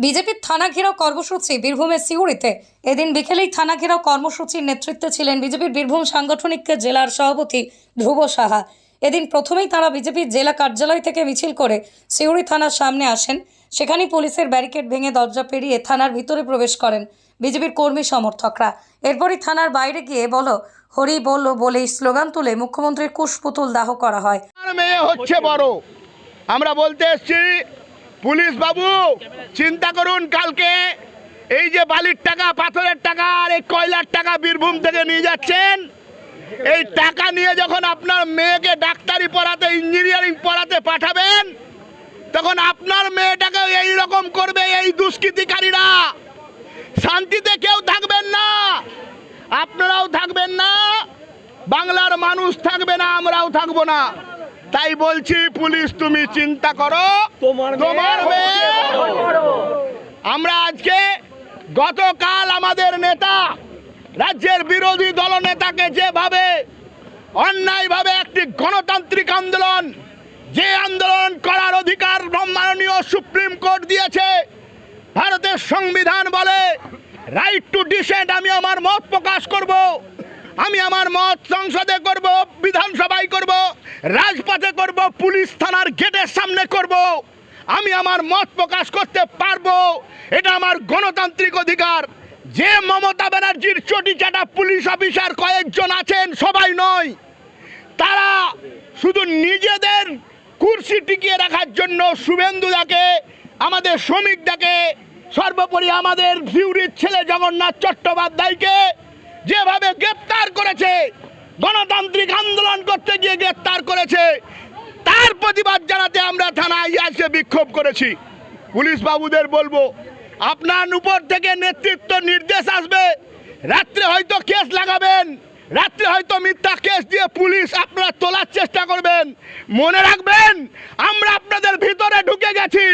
বিজেপির থানা ঘেরাও কর্মসূচি বীরভূমের সিউড়িতে। এদিন বিকেলেই থানা ঘেরাও কর্মসূচির নেতৃত্বে ছিলেন বিজেপির বীরভূম সাংগঠনিক জেলার সভাপতি ধ্রুব সাহা। এদিন প্রথমেই তারা বিজেপির জেলা কার্যালয় থেকে মিছিল করে সিউড়ি থানার সামনে আসেন। সেখানেই পুলিশের ব্যারিকেড ভেঙে দরজা পেরিয়ে থানার ভিতরে প্রবেশ করেন বিজেপির কর্মী সমর্থকরা। এরপরই থানার বাইরে গিয়ে বলো হরি বল বলেই স্লোগান তুলে মুখ্যমন্ত্রীর কুশপুতুল দাহ করা হয়। মেয়ে হচ্ছে বড়, আমরা বলতে এসছি পুলিশ বাবু চিন্তা করুন, কালকে এই যে বালির টাকা, পাথরের টাকা আর এই কয়লার টাকা বীরভূম থেকে নিয়ে যাচ্ছেন, এই টাকা নিয়ে যখন আপনার মেয়েকে ডাক্তারি পড়াতে, ইঞ্জিনিয়ারিং পড়াতে পাঠাবেন, তখন আপনার মেয়েটাকে এই রকম করবে এই দুষ্কৃতিকারীরা। শান্তিতে কেউ থাকবেন না, আপনারাও থাকবেন না, বাংলার মানুষ থাকবে না, আমরাও থাকবো না। তাই বলছি পুলিশ তুমি চিন্তা করো, তোমার মেয়ে। আমরা আজকে গতকাল আমাদের নেতা, রাজ্যের বিরোধী দলনেতাকে যেভাবে অন্যায়ভাবে একটি গণতান্ত্রিক আন্দোলন, যে আন্দোলন করার অধিকার মাননীয় সুপ্রিম কোর্ট দিয়েছে, ভারতের সংবিধান বলে রাইট টু ডিসেন্ট, আমি আমার মত প্রকাশ করব, আমি আমার মত সংসদে করব, বিধানসভায় করব, রাজপথে করব, পুলিশ থানার গেটের সামনে করব, আমি আমার মত প্রকাশ করতে পারবো, এটা আমার গণতান্ত্রিক অধিকার। যে মমতা ব্যানার্জির চটিচাটা পুলিশ অফিসার কয়েকজন আছেন, সবাই নয়, তারা শুধু নিজেদের কুর্সি টিকিয়ে রাখার জন্য শুভেন্দুদাকে, আমাদের শ্রমিকদাকে, সর্বোপরি আমাদের সিউড়ির ছেলে জগন্নাথ চট্টোপাধ্যায়কে যেভাবে গ্রেপ্তার করেছে, গণতান্ত্রিক আন্দোলন করতে গিয়ে গ্রেপ্তার করেছে, তার প্রতিবাদ জানাতে আমরা থানায় এসে বিক্ষোভ করেছি। পুলিশ বাবুদের বলবো, আপনার উপর থেকে নেতৃত্ব নির্দেশ আসবে, রাত্রে হয়তো কেস লাগাবেন, রাত্রে হয়তো মিথ্যা কেস দিয়ে পুলিশ আপনারা তোলার চেষ্টা করবেন। মনে রাখবেন, আমরা আপনাদের ভিতরে ঢুকে গেছি,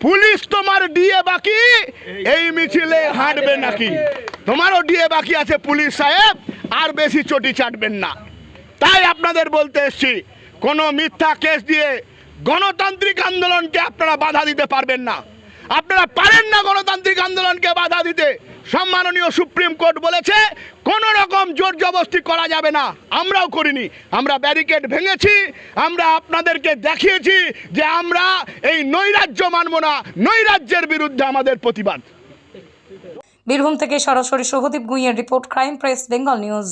পুলিশ তোমার ডিএ বাকি, এই মিছিলে হাঁটবে নাকি? তোমারও ডিএ বাকি আছে পুলিশ সাহেব, আর বেশি চটি চাটবেন না। তাই আপনাদের বলতে এসছি, কোনো মিথ্যা কেস দিয়ে গণতান্ত্রিক আন্দোলনকে আপনারা বাধা দিতে পারবেন না, আপনারা পারেন না গণতান্ত্রিক আন্দোলনকে বাধা দিতে। সম্মাননীয় সুপ্রিম কোর্ট বলেছে কোনো রকম জোর জবরদস্তি করা যাবে না, আমরাও করিনি, আমরা ব্যারিকেড ভেঙেছি, আমরা আপনাদেরকে দেখিয়েছি যে আমরা এই নৈরাজ্য মানব না, নৈরাজ্যের বিরুদ্ধে আমাদের প্রতিবাদ। বীরভূম থেকে সরাসরি শুভদীপ গুইয়ের report, Crime Press Bengal news.